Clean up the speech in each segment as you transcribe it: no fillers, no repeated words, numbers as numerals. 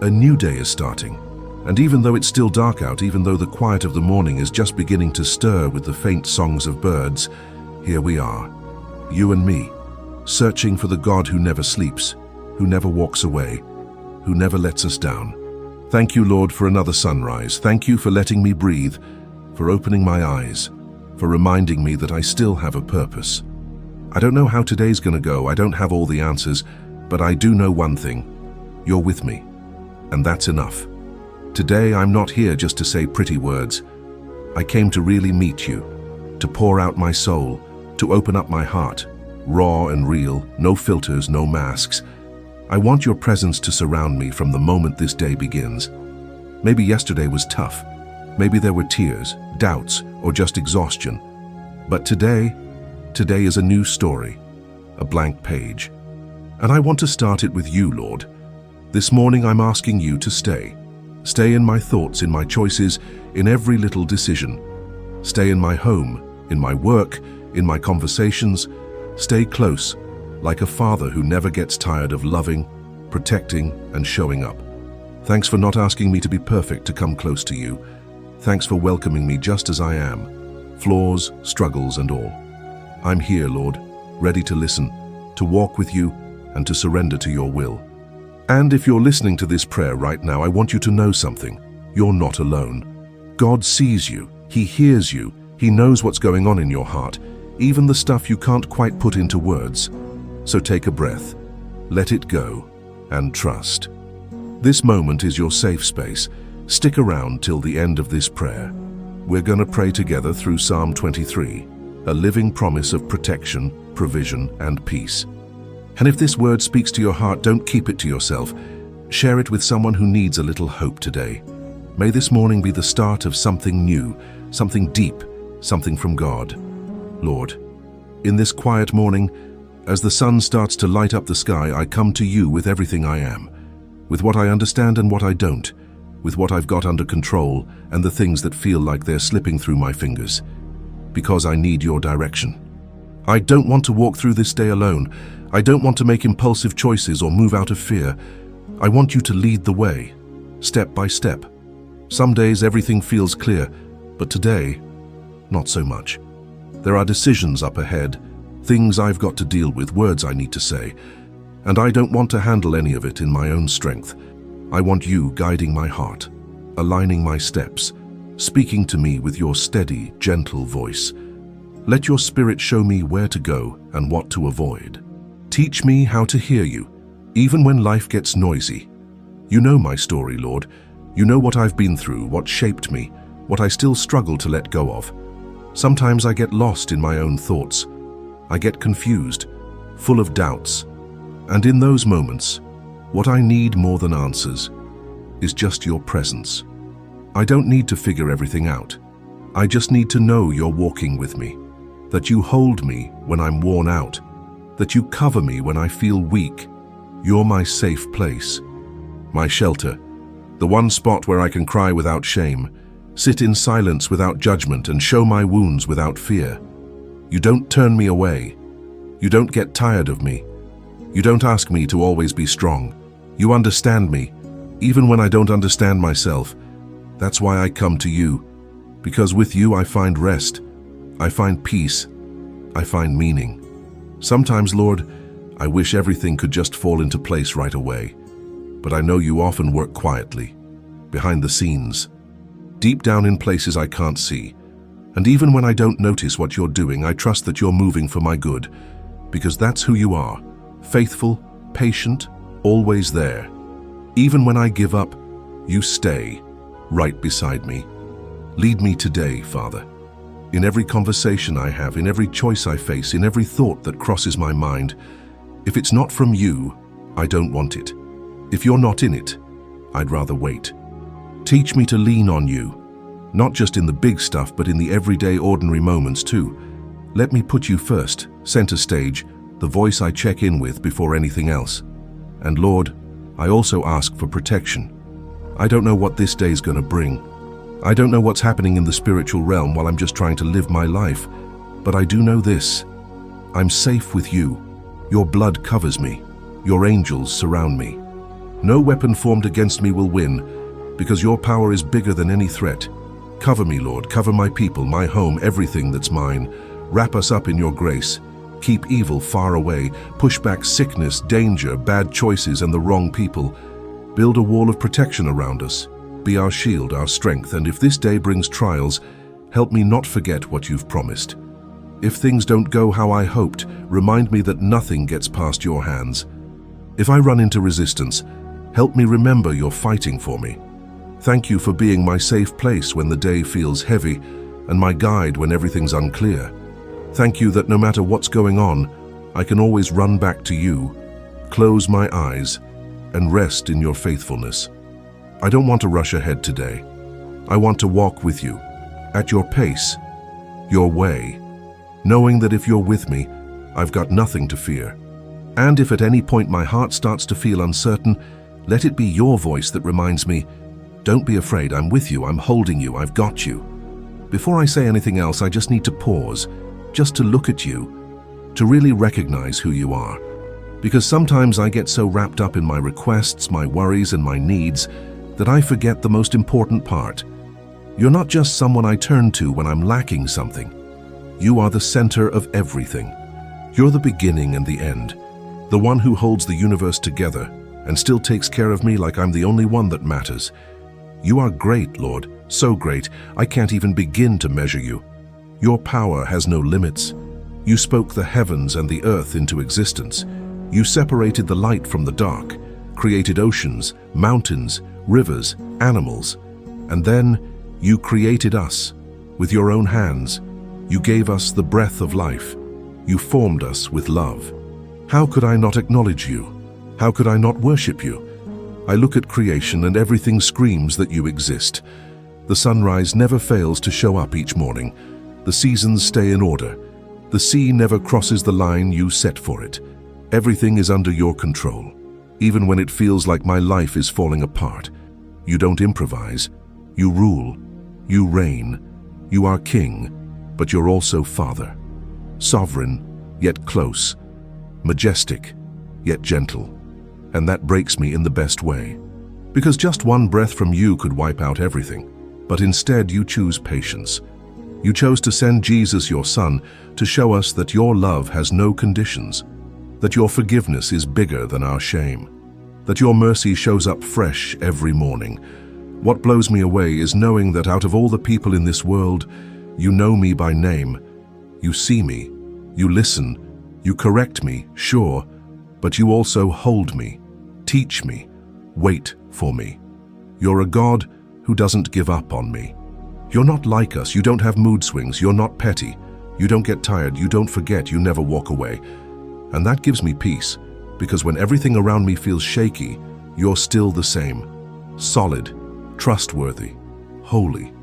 A new day is starting. And even though it's still dark out, even though the quiet of the morning is just beginning to stir with the faint songs of birds, here we are, you and me, searching for the God who never sleeps, who never walks away, who never lets us down. Thank you, Lord, for another sunrise. Thank you for letting me breathe, for opening my eyes, for reminding me that I still have a purpose. I don't know how today's gonna go, I don't have all the answers, but I do know one thing. You're with me, and that's enough. Today, I'm not here just to say pretty words. I came to really meet you, to pour out my soul, to open up my heart, raw and real, no filters, no masks. I want your presence to surround me from the moment this day begins. Maybe yesterday was tough. Maybe there were tears, doubts, or just exhaustion. But today is a new story, a blank page. And I want to start it with you, Lord. This morning I'm asking you to stay. Stay in my thoughts, in my choices, in every little decision. Stay in my home, in my work, in my conversations. Stay close, like a father who never gets tired of loving, protecting, and showing up. Thanks for not asking me to be perfect to come close to you. Thanks for welcoming me just as I am, flaws, struggles, and all. I'm here, Lord, ready to listen, to walk with you, and to surrender to your will. And if you're listening to this prayer right now, I want you to know something. You're not alone. God sees you. He hears you. He knows what's going on in your heart, even the stuff you can't quite put into words. So take a breath, let it go, and trust. This moment is your safe space. Stick around till the end of this prayer. We're going to pray together through Psalm 23, a living promise of protection, provision, and peace. And if this word speaks to your heart, don't keep it to yourself. Share it with someone who needs a little hope today. May this morning be the start of something new, something deep, something from God. Lord, in this quiet morning, as the sun starts to light up the sky, I come to you with everything I am, with what I understand and what I don't, with what I've got under control and the things that feel like they're slipping through my fingers, because I need your direction. I don't want to walk through this day alone. I don't want to make impulsive choices or move out of fear. I want you to lead the way, step by step. Some days everything feels clear, but today, not so much. There are decisions up ahead, things I've got to deal with, words I need to say, and I don't want to handle any of it in my own strength. I want you guiding my heart, aligning my steps, speaking to me with your steady, gentle voice. Let your spirit show me where to go and what to avoid. Teach me how to hear you, even when life gets noisy. You know my story, Lord. You know what I've been through, what shaped me, what I still struggle to let go of. Sometimes I get lost in my own thoughts. I get confused, full of doubts. And in those moments, what I need more than answers is just your presence. I don't need to figure everything out. I just need to know you're walking with me, that you hold me when I'm worn out, that you cover me when I feel weak. You're my safe place, my shelter, the one spot where I can cry without shame, sit in silence without judgment, and show my wounds without fear. You don't turn me away. You don't get tired of me. You don't ask me to always be strong. You understand me, even when I don't understand myself. That's why I come to you, because with you I find rest, I find peace, I find meaning. Sometimes, Lord, I wish everything could just fall into place right away, but I know you often work quietly, behind the scenes, deep down in places I can't see. And even when I don't notice what you're doing, I trust that you're moving for my good, because that's who you are, faithful, patient, always there. Even when I give up, you stay right beside me. Lead me today, Father. In every conversation I have, in every choice I face, in every thought that crosses my mind. If it's not from you, I don't want it. If you're not in it, I'd rather wait. Teach me to lean on you, not just in the big stuff, but in the everyday, ordinary moments too. Let me put you first, center stage, the voice I check in with before anything else. And Lord, I also ask for protection. I don't know what this day's gonna bring. I don't know what's happening in the spiritual realm while I'm just trying to live my life. But I do know this. I'm safe with you. Your blood covers me. Your angels surround me. No weapon formed against me will win, because your power is bigger than any threat. Cover me, Lord, cover my people, my home, everything that's mine. Wrap us up in your grace. Keep evil far away. Push back sickness, danger, bad choices, and the wrong people. Build a wall of protection around us. Be our shield, our strength, and if this day brings trials, help me not forget what you've promised. If things don't go how I hoped, remind me that nothing gets past your hands. If I run into resistance, help me remember you're fighting for me. Thank you for being my safe place when the day feels heavy and my guide when everything's unclear. Thank you that no matter what's going on, I can always run back to you, close my eyes, and rest in your faithfulness. I don't want to rush ahead today. I want to walk with you, at your pace, your way, knowing that if you're with me, I've got nothing to fear. And if at any point my heart starts to feel uncertain, let it be your voice that reminds me, don't be afraid, I'm with you, I'm holding you, I've got you. Before I say anything else, I just need to pause, just to look at you, to really recognize who you are. Because sometimes I get so wrapped up in my requests, my worries, and my needs that I forget the most important part. You're not just someone I turn to when I'm lacking something. You are the center of everything. You're the beginning and the end, the one who holds the universe together and still takes care of me like I'm the only one that matters. You are great, Lord, so great, I can't even begin to measure you. Your power has no limits. You spoke the heavens and the earth into existence. You separated the light from the dark, created oceans, mountains, rivers, animals, and then you created us. With your own hands, you gave us the breath of life. You formed us with love. How could I not acknowledge you? How could I not worship you? I look at creation and everything screams that you exist. The sunrise never fails to show up each morning. The seasons stay in order. The sea never crosses the line you set for it. Everything is under your control. Even when it feels like my life is falling apart, you don't improvise. You rule. You reign. You are king, but you're also Father. Sovereign, yet close. Majestic, yet gentle. And that breaks me in the best way. Because just one breath from you could wipe out everything. But instead you choose patience. You chose to send Jesus, your Son, to show us that your love has no conditions, that your forgiveness is bigger than our shame, that your mercy shows up fresh every morning. What blows me away is knowing that out of all the people in this world, you know me by name. You see me, you listen, you correct me, sure, but you also hold me, teach me, wait for me. You're a God who doesn't give up on me. You're not like us, you don't have mood swings, you're not petty, you don't get tired, you don't forget, you never walk away. And that gives me peace, because when everything around me feels shaky, you're still the same. Solid, trustworthy, holy.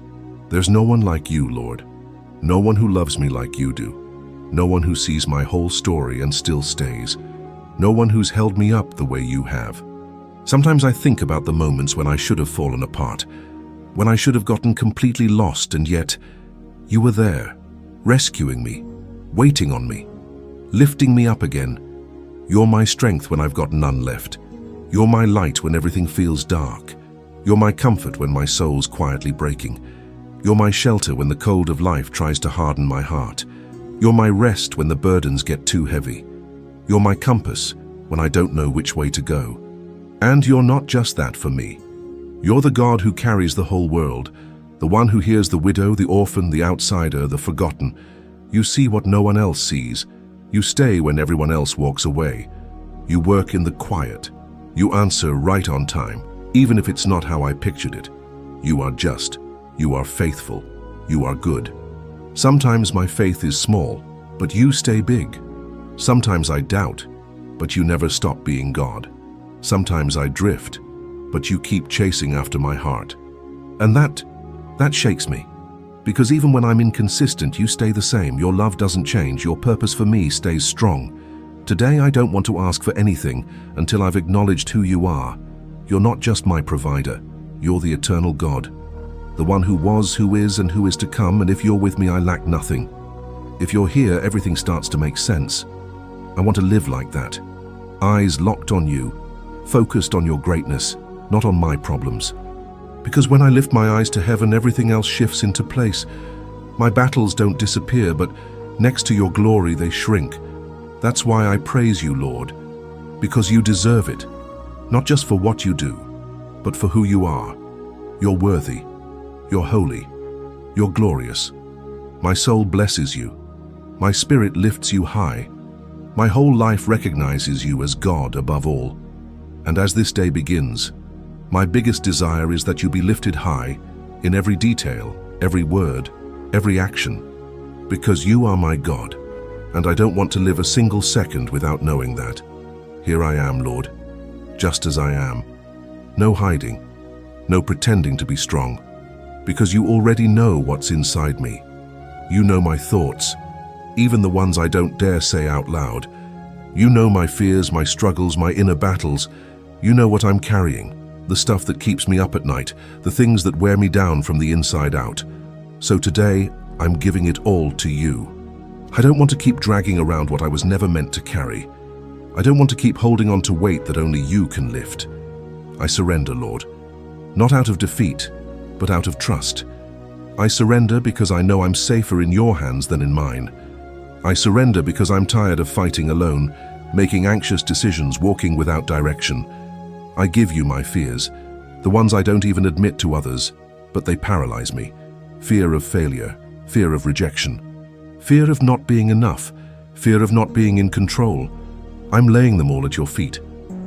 There's no one like you, Lord. No one who loves me like you do. No one who sees my whole story and still stays. No one who's held me up the way you have. Sometimes I think about the moments when I should have fallen apart, when I should have gotten completely lost, and yet you were there, rescuing me, waiting on me, lifting me up again. You're my strength when I've got none left. You're my light when everything feels dark. You're my comfort when my soul's quietly breaking. You're my shelter when the cold of life tries to harden my heart. You're my rest when the burdens get too heavy. You're my compass when I don't know which way to go. And you're not just that for me. You're the God who carries the whole world, the one who hears the widow, the orphan, the outsider, the forgotten. You see what no one else sees. You stay when everyone else walks away. You work in the quiet. You answer right on time, even if it's not how I pictured it. You are just. You are faithful. You are good. Sometimes my faith is small, but you stay big. Sometimes I doubt, but you never stop being God. Sometimes I drift, but you keep chasing after my heart. And that shakes me. Because even when I'm inconsistent, you stay the same. Your love doesn't change. Your purpose for me stays strong. Today, I don't want to ask for anything until I've acknowledged who you are. You're not just my provider. You're the eternal God, the one who was, who is, and who is to come, and if you're with me, I lack nothing. If you're here, everything starts to make sense. I want to live like that. Eyes locked on you, focused on your greatness, not on my problems. Because when I lift my eyes to heaven, everything else shifts into place. My battles don't disappear, but next to your glory they shrink. That's why I praise you, Lord, because you deserve it, not just for what you do, but for who you are. You're worthy, you're holy, you're glorious. My soul blesses you. My spirit lifts you high. My whole life recognizes you as God above all. And as this day begins, my biggest desire is that you be lifted high in every detail, every word, every action, because you are my God, and I don't want to live a single second without knowing that. Here I am, Lord, just as I am. No hiding, no pretending to be strong, because you already know what's inside me. You know my thoughts, even the ones I don't dare say out loud. You know my fears, my struggles, my inner battles. You know what I'm carrying, the stuff that keeps me up at night, the things that wear me down from the inside out. So today, I'm giving it all to you. I don't want to keep dragging around what I was never meant to carry. I don't want to keep holding on to weight that only you can lift. I surrender, Lord, not out of defeat, but out of trust. I surrender because I know I'm safer in your hands than in mine. I surrender because I'm tired of fighting alone, making anxious decisions, walking without direction. I give you my fears, the ones I don't even admit to others, but they paralyze me. Fear of failure, fear of rejection, fear of not being enough, fear of not being in control. I'm laying them all at your feet,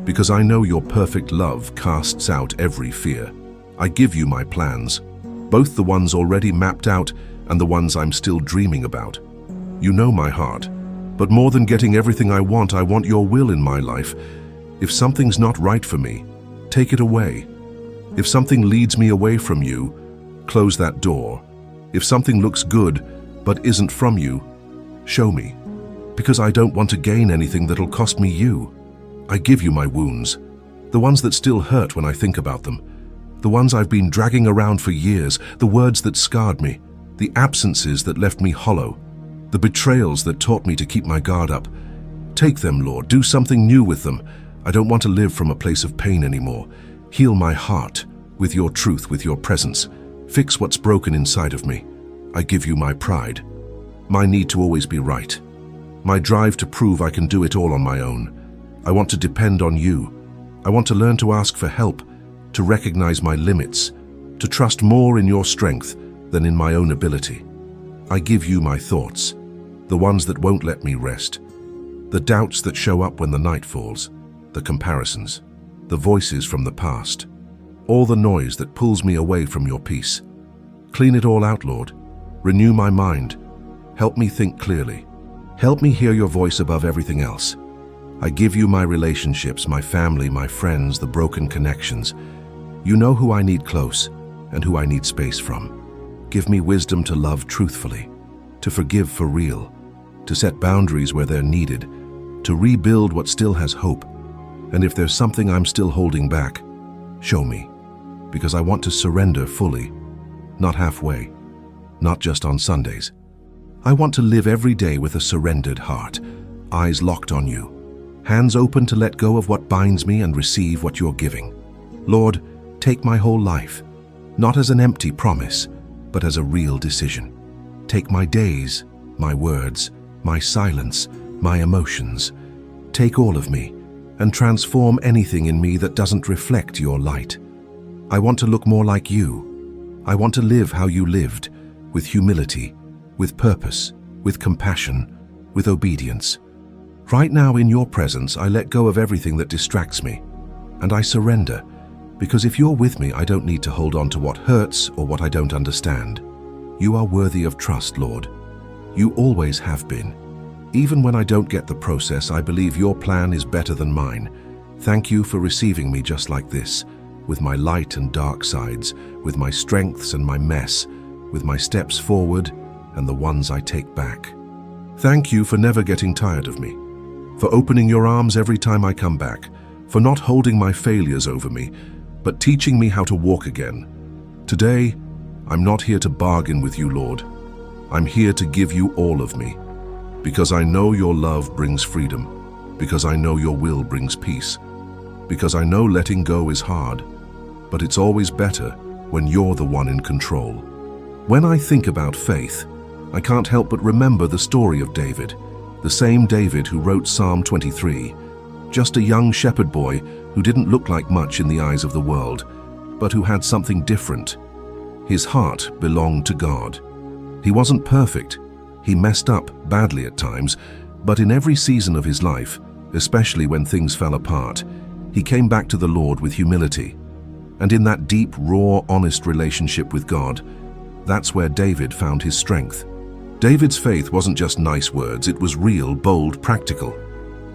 because I know your perfect love casts out every fear. I give you my plans, both the ones already mapped out and the ones I'm still dreaming about. You know my heart, but more than getting everything I want your will in my life. If something's not right for me, take it away. If something leads me away from you, close that door. If something looks good but isn't from you, show me, because I don't want to gain anything that'll cost me you. I give you my wounds, the ones that still hurt when I think about them, the ones I've been dragging around for years, the words that scarred me, the absences that left me hollow, the betrayals that taught me to keep my guard up. Take them, Lord, do something new with them. I don't want to live from a place of pain anymore. Heal my heart with your truth, with your presence. Fix what's broken inside of me. I give you my pride, my need to always be right, my drive to prove I can do it all on my own. I want to depend on you. I want to learn to ask for help, to recognize my limits, to trust more in your strength than in my own ability. I give you my thoughts, the ones that won't let me rest, the doubts that show up when the night falls, the comparisons, the voices from the past, all the noise that pulls me away from your peace. Clean it all out, Lord. Renew my mind. Help me think clearly. Help me hear your voice above everything else. I give you my relationships, my family, my friends, the broken connections. You know who I need close and who I need space from. Give me wisdom to love truthfully, to forgive for real, to set boundaries where they're needed, to rebuild what still has hope. And if there's something I'm still holding back, show me, because I want to surrender fully, not halfway, not just on Sundays. I want to live every day with a surrendered heart, eyes locked on you, hands open to let go of what binds me and receive what you're giving. Lord, take my whole life, not as an empty promise, but as a real decision. Take my days, my words, my silence, my emotions. Take all of me and transform anything in me that doesn't reflect your light. I want to look more like you. I want to live how you lived, with humility, with purpose, with compassion, with obedience. Right now in your presence, I let go of everything that distracts me, and I surrender, because if you're with me, I don't need to hold on to what hurts or what I don't understand. You are worthy of trust, Lord. You always have been. Even when I don't get the process, I believe your plan is better than mine. Thank you for receiving me just like this, with my light and dark sides, with my strengths and my mess, with my steps forward and the ones I take back. Thank you for never getting tired of me, for opening your arms every time I come back, for not holding my failures over me, but teaching me how to walk again. Today, I'm not here to bargain with you, Lord. I'm here to give you all of me, because I know your love brings freedom, because I know your will brings peace, because I know letting go is hard, but it's always better when you're the one in control. When I think about faith, I can't help but remember the story of David, the same David who wrote Psalm 23, just a young shepherd boy who didn't look like much in the eyes of the world, but who had something different. His heart belonged to God. He wasn't perfect. He messed up badly at times, but in every season of his life, especially when things fell apart, he came back to the Lord with humility. And in that deep, raw, honest relationship with God, that's where David found his strength. David's faith wasn't just nice words, it was real, bold, practical.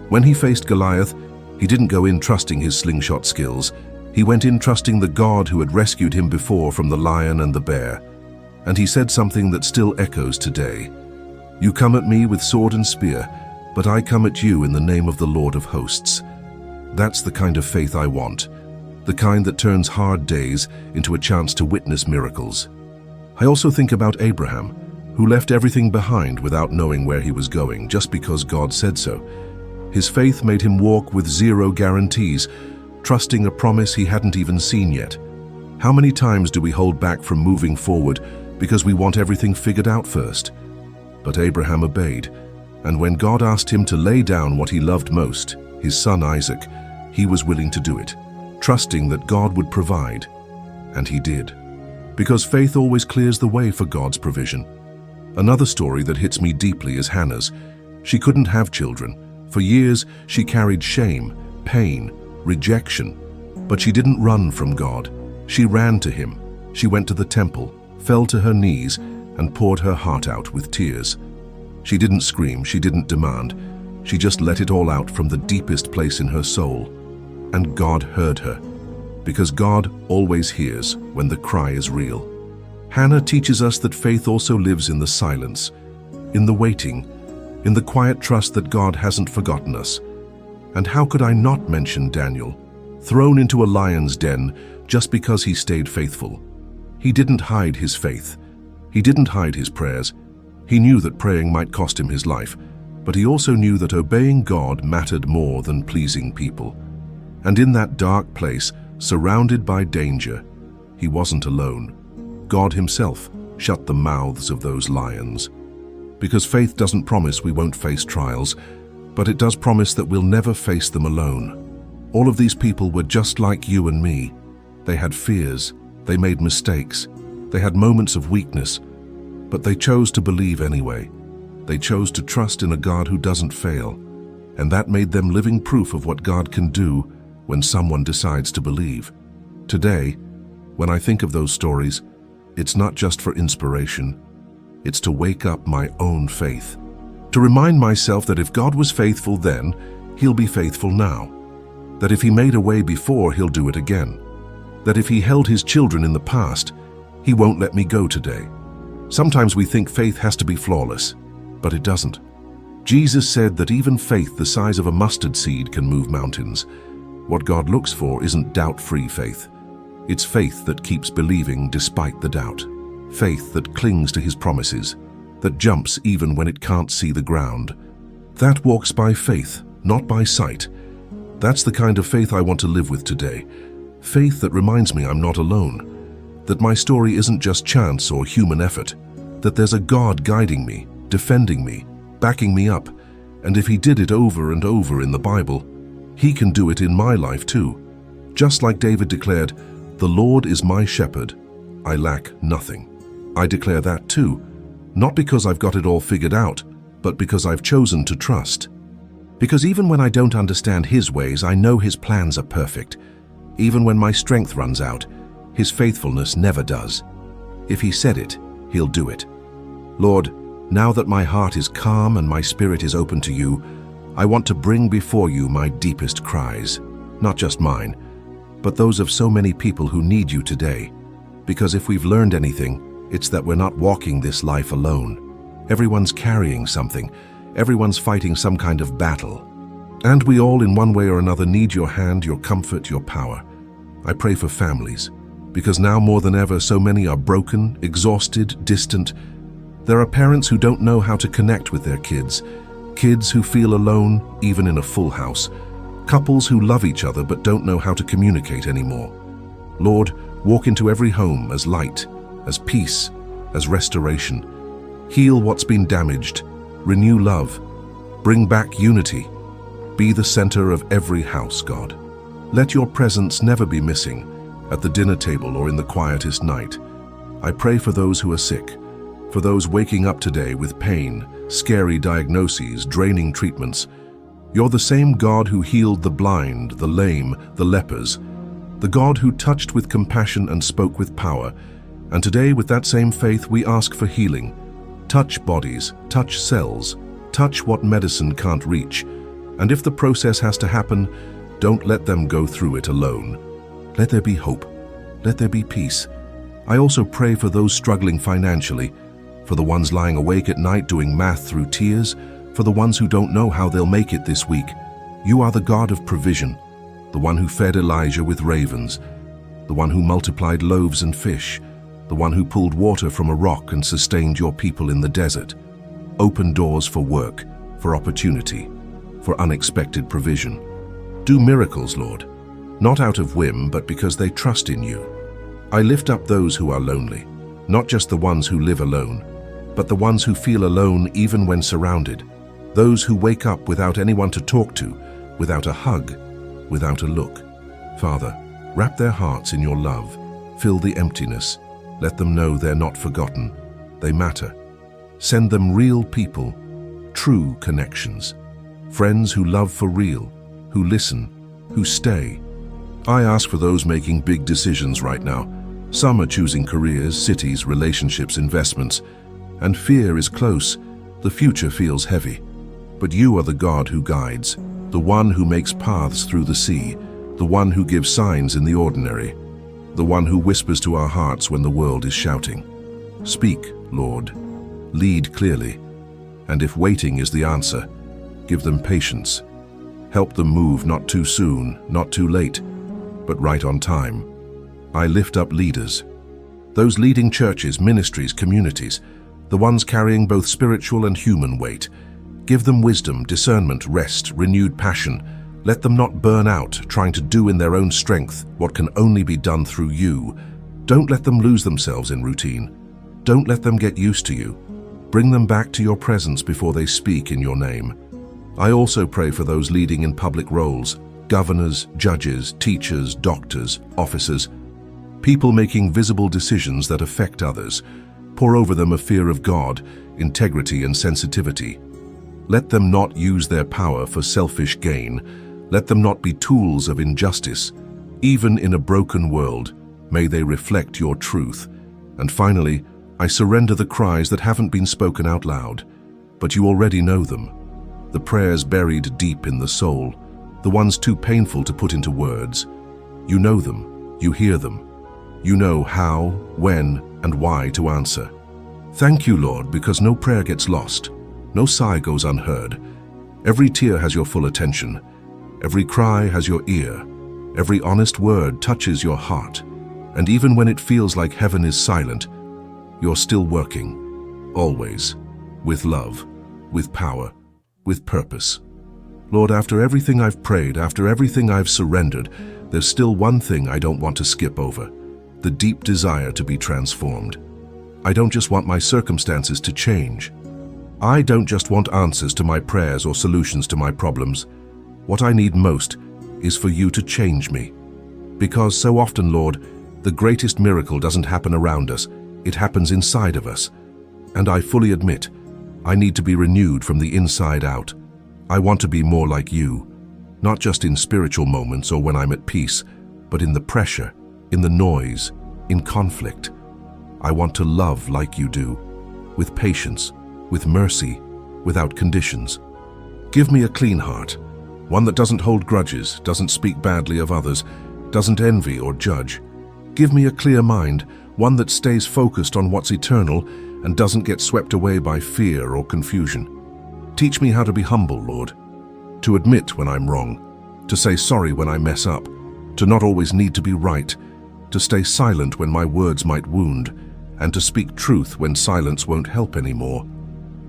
When he faced Goliath, he didn't go in trusting his slingshot skills. He went in trusting the God who had rescued him before from the lion and the bear. And he said something that still echoes today. "You come at me with sword and spear, but I come at you in the name of the Lord of hosts." That's the kind of faith I want, the kind that turns hard days into a chance to witness miracles. I also think about Abraham, who left everything behind without knowing where he was going, just because God said so. His faith made him walk with zero guarantees, trusting a promise he hadn't even seen yet. How many times do we hold back from moving forward because we want everything figured out first? But Abraham obeyed, and when God asked him to lay down what he loved most, his son Isaac, he was willing to do it, trusting that God would provide. And he did. Because faith always clears the way for God's provision. Another story that hits me deeply is Hannah's. She couldn't have children. For years, she carried shame, pain, rejection. But she didn't run from God. She ran to him. She went to the temple, fell to her knees, and poured her heart out with tears. She didn't scream, she didn't demand. She just let it all out from the deepest place in her soul. And God heard her. Because God always hears when the cry is real. Hannah teaches us that faith also lives in the silence, in the waiting, in the quiet trust that God hasn't forgotten us. And how could I not mention Daniel, thrown into a lion's den just because he stayed faithful? He didn't hide his faith. He didn't hide his prayers. He knew that praying might cost him his life, but he also knew that obeying God mattered more than pleasing people. And in that dark place, surrounded by danger, he wasn't alone. God himself shut the mouths of those lions. Because faith doesn't promise we won't face trials, but it does promise that we'll never face them alone. All of these people were just like you and me. They had fears, they made mistakes, they had moments of weakness, but they chose to believe anyway. They chose to trust in a God who doesn't fail, and that made them living proof of what God can do when someone decides to believe. Today, when I think of those stories, it's not just for inspiration. It's to wake up my own faith. To remind myself that if God was faithful then, he'll be faithful now. That if he made a way before, he'll do it again. That if he held his children in the past, he won't let me go today. Sometimes we think faith has to be flawless, but it doesn't. Jesus said that even faith the size of a mustard seed can move mountains. What God looks for isn't doubt-free faith. It's faith that keeps believing despite the doubt. Faith that clings to his promises, that jumps even when it can't see the ground. That walks by faith, not by sight. That's the kind of faith I want to live with today. Faith that reminds me I'm not alone, that my story isn't just chance or human effort, that there's a God guiding me, defending me, backing me up, and if he did it over and over in the Bible, he can do it in my life too. Just like David declared, "The Lord is my shepherd, I lack nothing." I declare that too, not because I've got it all figured out, but because I've chosen to trust. Because even when I don't understand his ways, I know his plans are perfect. Even when my strength runs out, his faithfulness never does. If he said it, he'll do it. Lord, now that my heart is calm and my spirit is open to you, I want to bring before you my deepest cries, not just mine, but those of so many people who need you today. Because if we've learned anything, it's that we're not walking this life alone. Everyone's carrying something. Everyone's fighting some kind of battle. And we all, in one way or another, need your hand, your comfort, your power. I pray for families, because now more than ever, so many are broken, exhausted, distant. There are parents who don't know how to connect with their kids, kids who feel alone, even in a full house, couples who love each other but don't know how to communicate anymore. Lord, walk into every home as light, as peace, as restoration. Heal what's been damaged, renew love, bring back unity. Be the center of every house, God. Let your presence never be missing, at the dinner table or in the quietest night. I pray for those who are sick, for those waking up today with pain, scary diagnoses, draining treatments. You're the same God who healed the blind, the lame, the lepers, the God who touched with compassion and spoke with power. And today, with that same faith, we ask for healing. Touch bodies, touch cells, touch what medicine can't reach. And if the process has to happen, don't let them go through it alone. Let there be hope. Let there be peace. I also pray for those struggling financially, for the ones lying awake at night doing math through tears, for the ones who don't know how they'll make it this week. You are the God of provision, the one who fed Elijah with ravens, the one who multiplied loaves and fish, the one who pulled water from a rock and sustained your people in the desert. Open doors for work, for opportunity, for unexpected provision. Do miracles, Lord, not out of whim, but because they trust in you. I lift up those who are lonely, not just the ones who live alone, but the ones who feel alone even when surrounded, those who wake up without anyone to talk to, without a hug, without a look. Father, wrap their hearts in your love, fill the emptiness, let them know they're not forgotten, they matter. Send them real people, true connections, friends who love for real, who listen, who stay. I ask for those making big decisions right now. Some are choosing careers, cities, relationships, investments, and fear is close. The future feels heavy. But you are the God who guides, the one who makes paths through the sea, the one who gives signs in the ordinary, the one who whispers to our hearts when the world is shouting. Speak, Lord. Lead clearly. And if waiting is the answer, give them patience. Help them move not too soon, not too late, but right on time. I lift up leaders, those leading churches, ministries, communities, the ones carrying both spiritual and human weight. Give them wisdom, discernment, rest, renewed passion. Let them not burn out, trying to do in their own strength what can only be done through you. Don't let them lose themselves in routine. Don't let them get used to you. Bring them back to your presence before they speak in your name. I also pray for those leading in public roles, governors, judges, teachers, doctors, officers, people making visible decisions that affect others. Pour over them a fear of God, integrity and sensitivity. Let them not use their power for selfish gain. Let them not be tools of injustice. Even in a broken world, may they reflect your truth. And finally, I surrender the cries that haven't been spoken out loud, but you already know them. The prayers buried deep in the soul, the ones too painful to put into words. You know them, you hear them. You know how, when, and why to answer. Thank you, Lord, because no prayer gets lost. No sigh goes unheard. Every tear has your full attention. Every cry has your ear. Every honest word touches your heart. And even when it feels like heaven is silent, you're still working. Always. With love. With power. With purpose. Lord, after everything I've prayed, after everything I've surrendered, there's still one thing I don't want to skip over. The deep desire to be transformed. I don't just want my circumstances to change. I don't just want answers to my prayers or solutions to my problems. What I need most is for you to change me. Because so often, Lord, the greatest miracle doesn't happen around us, it happens inside of us. And I fully admit, I need to be renewed from the inside out. I want to be more like you, not just in spiritual moments or when I'm at peace, but in the pressure, in the noise, in conflict. I want to love like you do, with patience, with mercy, without conditions. Give me a clean heart, one that doesn't hold grudges, doesn't speak badly of others, doesn't envy or judge. Give me a clear mind, one that stays focused on what's eternal and doesn't get swept away by fear or confusion. Teach me how to be humble, Lord, to admit when I'm wrong, to say sorry when I mess up, to not always need to be right, to stay silent when my words might wound, and to speak truth when silence won't help anymore.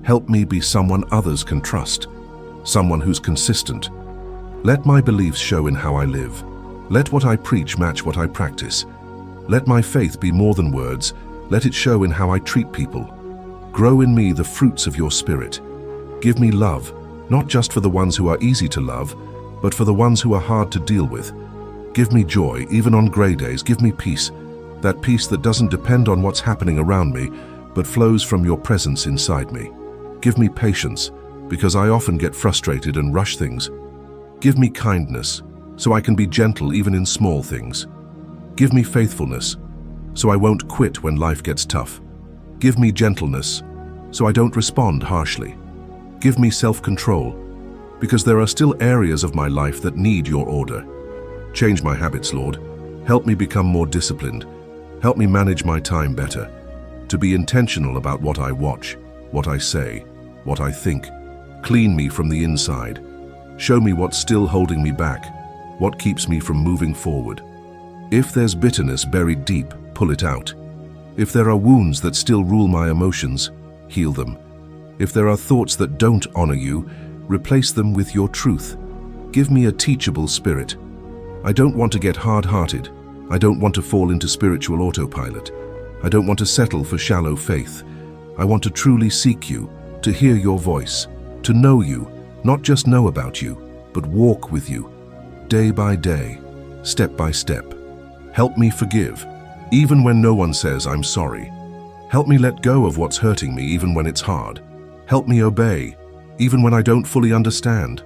Help me be someone others can trust, someone who's consistent, Let my beliefs show in how I live. Let what I preach match what I practice. Let my faith be more than words. Let it show in how I treat people. Grow in me the fruits of your Spirit. Give me love, not just for the ones who are easy to love, but for the ones who are hard to deal with. Give me joy, even on grey days. Give me peace, that peace that doesn't depend on what's happening around me, but flows from your presence inside me. Give me patience, because I often get frustrated and rush things. Give me kindness, so I can be gentle even in small things. Give me faithfulness, so I won't quit when life gets tough. Give me gentleness, so I don't respond harshly. Give me self-control, because there are still areas of my life that need your order. Change my habits, Lord. Help me become more disciplined. Help me manage my time better. To be intentional about what I watch, what I say, what I think. Clean me from the inside. Show me what's still holding me back, what keeps me from moving forward. If there's bitterness buried deep, pull it out. If there are wounds that still rule my emotions, heal them. If there are thoughts that don't honor you, replace them with your truth. Give me a teachable spirit. I don't want to get hard-hearted. I don't want to fall into spiritual autopilot. I don't want to settle for shallow faith. I want to truly seek you, to hear your voice, to know you, not just know about you, but walk with you, day by day, step by step. Help me forgive, even when no one says I'm sorry. Help me let go of what's hurting me even when it's hard. Help me obey, even when I don't fully understand.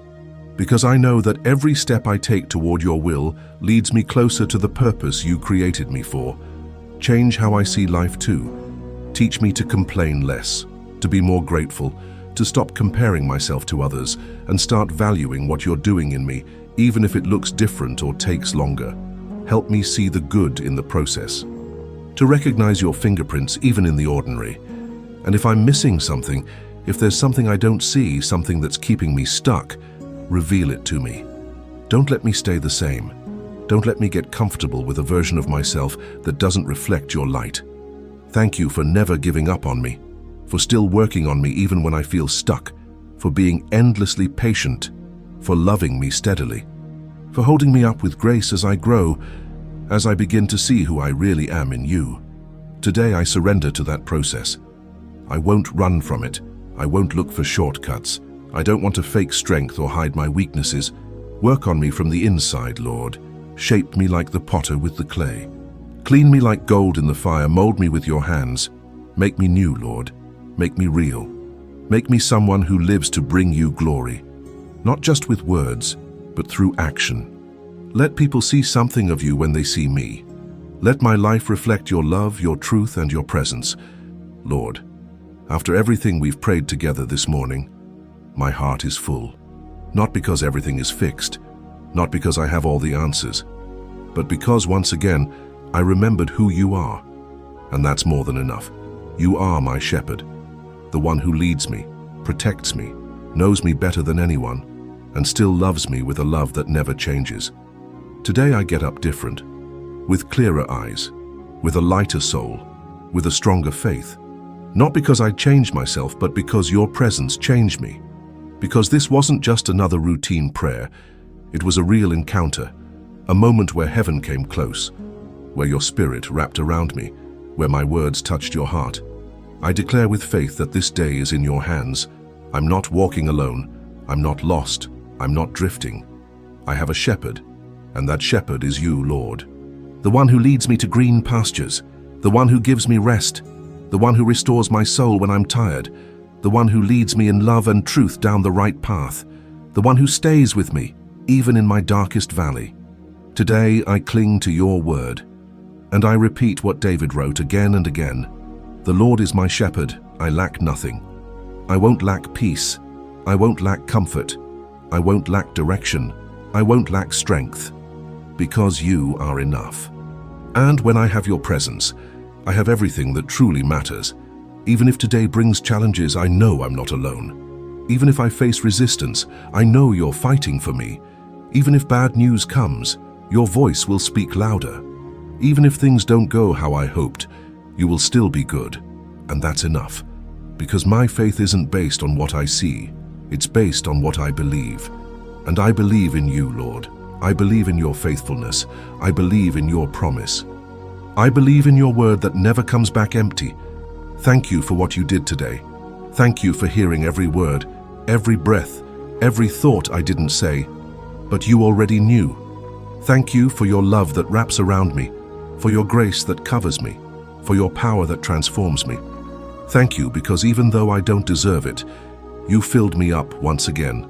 Because I know that every step I take toward your will leads me closer to the purpose you created me for. Change how I see life too. Teach me to complain less, to be more grateful, to stop comparing myself to others, and start valuing what you're doing in me, even if it looks different or takes longer. Help me see the good in the process. To recognize your fingerprints even in the ordinary. And if I'm missing something, if there's something I don't see, something that's keeping me stuck, reveal it to me. Don't let me stay the same. Don't let me get comfortable with a version of myself that doesn't reflect your light. Thank you for never giving up on me, for still working on me even when I feel stuck, for being endlessly patient, for loving me steadily, for holding me up with grace as I grow, as I begin to see who I really am in you. Today I surrender to that process. I won't run from it. I won't look for shortcuts. I don't want to fake strength or hide my weaknesses. Work on me from the inside, Lord. Shape me like the potter with the clay. Clean me like gold in the fire. Mold me with your hands. Make me new, Lord. Make me real. Make me someone who lives to bring you glory. Not just with words, but through action. Let people see something of you when they see me. Let my life reflect your love, your truth, and your presence. Lord, after everything we've prayed together this morning, my heart is full. Not because everything is fixed, not because I have all the answers, but because once again, I remembered who you are. And that's more than enough. You are my shepherd, the one who leads me, protects me, knows me better than anyone, and still loves me with a love that never changes. Today I get up different, with clearer eyes, with a lighter soul, with a stronger faith. Not because I changed myself, but because your presence changed me. Because this wasn't just another routine prayer, it was a real encounter, a moment where heaven came close, where your spirit wrapped around me, where my words touched your heart. I declare with faith that this day is in your hands. I'm not walking alone. I'm not lost. I'm not drifting. I have a shepherd, and that shepherd is you, Lord. The one who leads me to green pastures, the one who gives me rest, the one who restores my soul when I'm tired, the one who leads me in love and truth down the right path, the one who stays with me, even in my darkest valley. Today I cling to your word, and I repeat what David wrote again and again. The Lord is my shepherd, I lack nothing. I won't lack peace. I won't lack comfort. I won't lack direction. I won't lack strength, because you are enough. And when I have your presence, I have everything that truly matters. Even if today brings challenges, I know I'm not alone. Even if I face resistance, I know you're fighting for me. Even if bad news comes, your voice will speak louder. Even if things don't go how I hoped, you will still be good. And that's enough. Because my faith isn't based on what I see. It's based on what I believe. And I believe in you, Lord. I believe in your faithfulness. I believe in your promise. I believe in your word that never comes back empty. Thank you for what you did today. Thank you for hearing every word, every breath, every thought I didn't say, but you already knew. Thank you for your love that wraps around me, for your grace that covers me, for your power that transforms me. Thank you because even though I don't deserve it, you filled me up once again.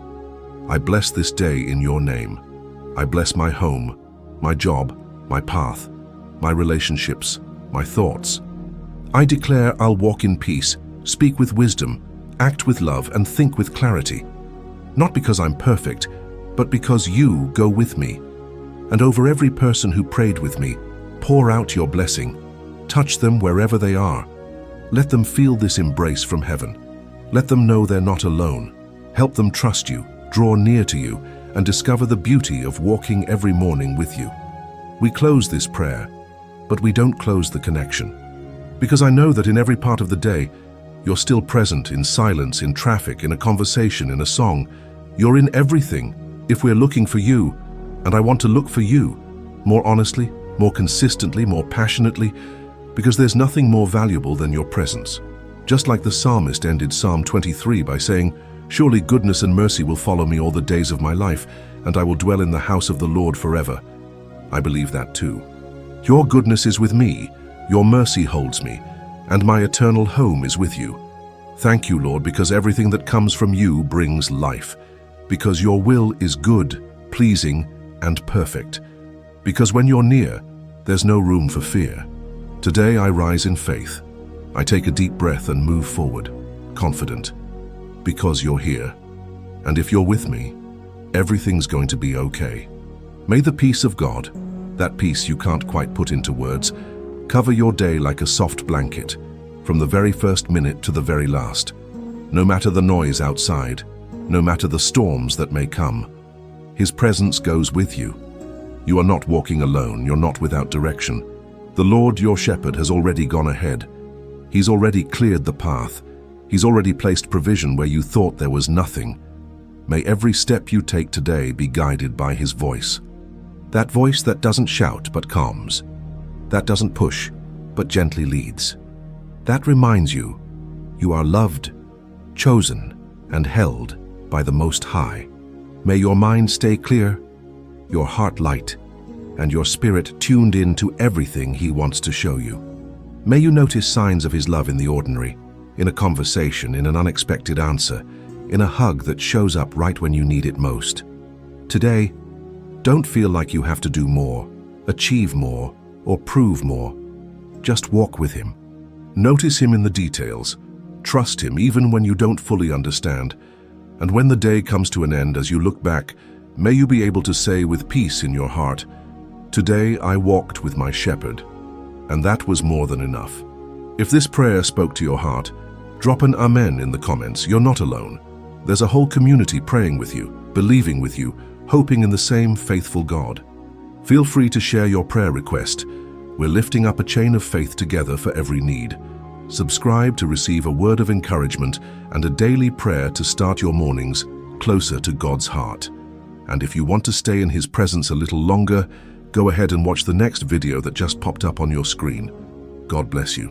I bless this day in your name. I bless my home, my job, my path, my relationships, my thoughts. I declare I'll walk in peace, speak with wisdom, act with love, and think with clarity. Not because I'm perfect, but because you go with me. And over every person who prayed with me, pour out your blessing. Touch them wherever they are. Let them feel this embrace from heaven. Let them know they're not alone. Help them trust you, draw near to you, and discover the beauty of walking every morning with you. We close this prayer, but we don't close the connection. Because I know that in every part of the day, you're still present in silence, in traffic, in a conversation, in a song. You're in everything if we're looking for you, and I want to look for you more honestly, more consistently, more passionately, because there's nothing more valuable than your presence. Just like the psalmist ended Psalm 23 by saying, "Surely goodness and mercy will follow me all the days of my life, and I will dwell in the house of the Lord forever." I believe that too. Your goodness is with me, your mercy holds me, and my eternal home is with you. Thank you, Lord, because everything that comes from you brings life, because your will is good, pleasing, and perfect. Because when you're near, there's no room for fear. Today I rise in faith. I take a deep breath and move forward, confident, because you're here. And if you're with me, everything's going to be okay. May the peace of God, that peace you can't quite put into words, cover your day like a soft blanket, from the very first minute to the very last. No matter the noise outside, no matter the storms that may come, His presence goes with you. You are not walking alone, you're not without direction. The Lord your shepherd has already gone ahead. He's already cleared the path. He's already placed provision where you thought there was nothing. May every step you take today be guided by His voice. That voice that doesn't shout but calms. That doesn't push but gently leads. That reminds you, you are loved, chosen, and held by the Most High. May your mind stay clear, your heart light, and your spirit tuned in to everything He wants to show you. May you notice signs of His love in the ordinary, in a conversation, in an unexpected answer, in a hug that shows up right when you need it most. Today, don't feel like you have to do more, achieve more, or prove more. Just walk with Him. Notice Him in the details. Trust Him even when you don't fully understand. And when the day comes to an end, as you look back, may you be able to say with peace in your heart, "Today I walked with my shepherd," and that was more than enough. If this prayer spoke to your heart, drop an amen in the comments. You're not alone. There's a whole community praying with you, believing with you, hoping in the same faithful God. Feel free to share your prayer request. We're lifting up a chain of faith together for every need. Subscribe to receive a word of encouragement and a daily prayer to start your mornings closer to God's heart. And if you want to stay in His presence a little longer, go ahead and watch the next video that just popped up on your screen. God bless you.